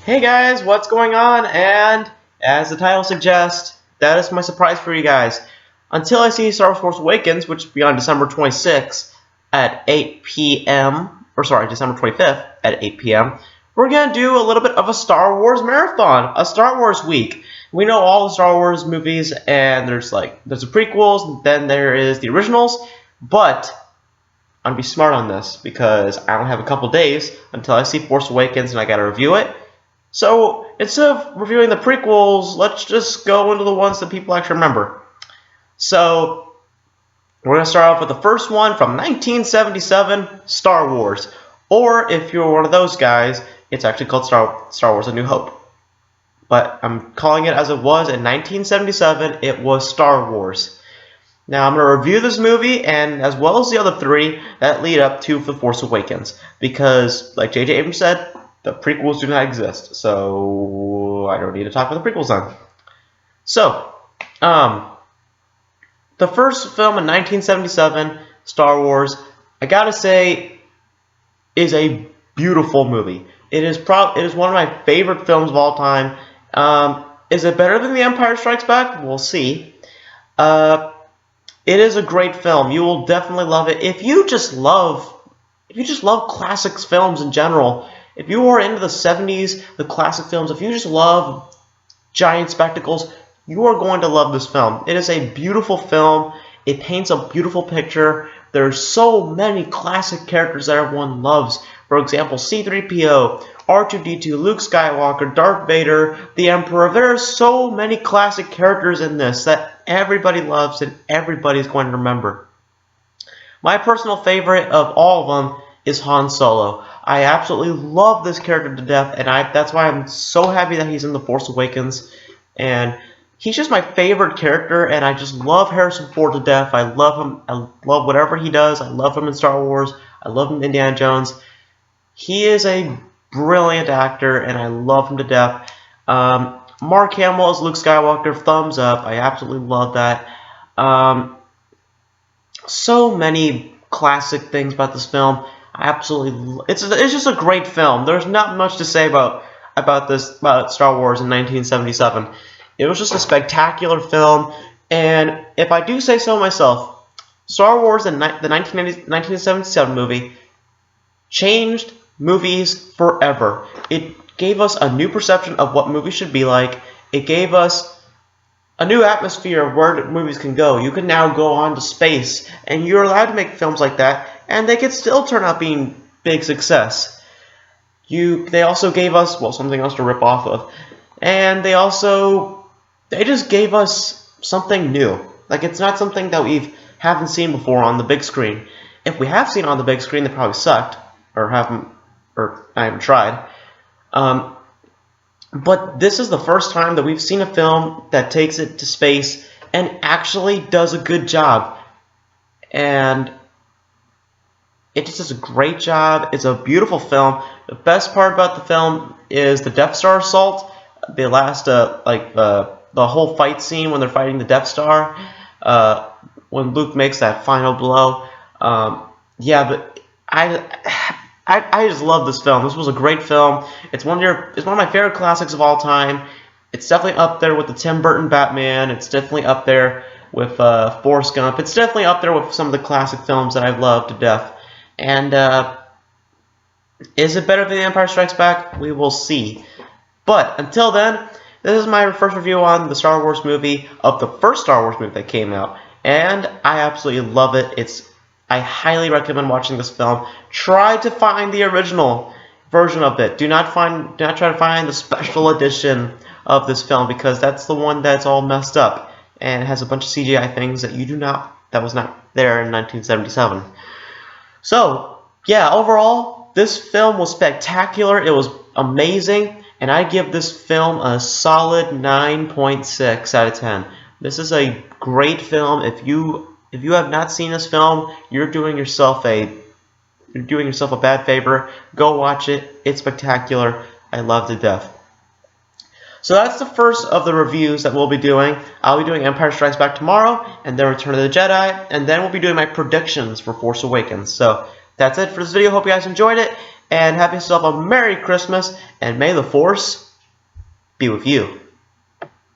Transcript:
Hey guys, what's going on? And as the title suggests, that is my surprise for you guys. Until I see Star Wars Force Awakens, which will be on December 26th at 8 p.m., or sorry, December 25th at 8 p.m., we're going to do a little bit of a Star Wars marathon, a Star Wars week. We know all the Star Wars movies, and there's the prequels, then there is the originals, but I'm going to be smart on this because I only have a couple days until I see Force Awakens and I got to review it. So instead of reviewing the prequels, let's just go into the ones that people actually remember. So we're going to start off with the first one from 1977, Star Wars. Or if you're one of those guys, it's actually called Star Wars A New Hope. But I'm calling it as it was in 1977, it was Star Wars. Now I'm going to review this movie and as well as the other three that lead up to The Force Awakens. Because, like J.J. Abrams said, the prequels do not exist, so I don't need to talk about the prequels then. So, the first film in 1977, Star Wars, I gotta say, is a beautiful movie. It is one of my favorite films of all time. Is it better than The Empire Strikes Back? We'll see. It is a great film. You will definitely love it. If you just love classics films in general. If you are into the 70s, the classic films, if you just love giant spectacles, you are going to love this film. It is a beautiful film. It paints a beautiful picture. There's so many classic characters that everyone loves. For example, C-3PO, R2-D2, Luke Skywalker, Darth Vader, the Emperor. There are so many classic characters in this that everybody loves and everybody's going to remember. My personal favorite of all of them is Han Solo. I absolutely love this character to death, and that's why I'm so happy that he's in The Force Awakens. And he's just my favorite character, and I just love Harrison Ford to death. I love him. I love whatever he does. I love him in Star Wars. I love him in Indiana Jones. He is a brilliant actor, and I love him to death. Mark Hamill as Luke Skywalker, thumbs up. I absolutely love that. So many classic things about this film. It's just a great film. There's not much to say about Star Wars in 1977. It was just a spectacular film, and if I do say so myself, Star Wars the 1977 movie changed movies forever. It gave us a new perception of what movies should be like. It gave us a new atmosphere of where movies can go. You can now go on to space, and you're allowed to make films like that, and they could still turn out being big success. They also gave us, something else to rip off of, and they just gave us something new. Like, it's not something that we haven't seen before on the big screen. If we have seen it on the big screen, they probably sucked, or not even tried. But this is the first time that we've seen a film that takes it to space and actually does a good job. And it just does a great job. It's a beautiful film. The best part about the film is the Death Star assault. The last, the whole fight scene when they're fighting the Death Star. When Luke makes that final blow. But I just love this film. This was a great film. It's one of my favorite classics of all time. It's definitely up there with the Tim Burton Batman. It's definitely up there with Forrest Gump. It's definitely up there with some of the classic films that I've loved to death. And is it better than The Empire Strikes Back? We will see. But until then, this is my first review on the Star Wars movie of the first Star Wars movie that came out. And I absolutely love it. I highly recommend watching this film. Try to find the original version of it. Do not try to find the special edition of this film because that's the one that's all messed up and has a bunch of CGI things that that was not there in 1977. So, yeah, overall, this film was spectacular. It was amazing, and I give this film a solid 9.6 out of 10. This is a great film. If you have not seen this film, you're doing yourself a bad favor. Go watch it. It's spectacular. I love it to death. So that's the first of the reviews that we'll be doing. I'll be doing Empire Strikes Back tomorrow, and then Return of the Jedi, and then we'll be doing my predictions for Force Awakens. So that's it for this video. Hope you guys enjoyed it, and have yourself a Merry Christmas, and may the Force be with you.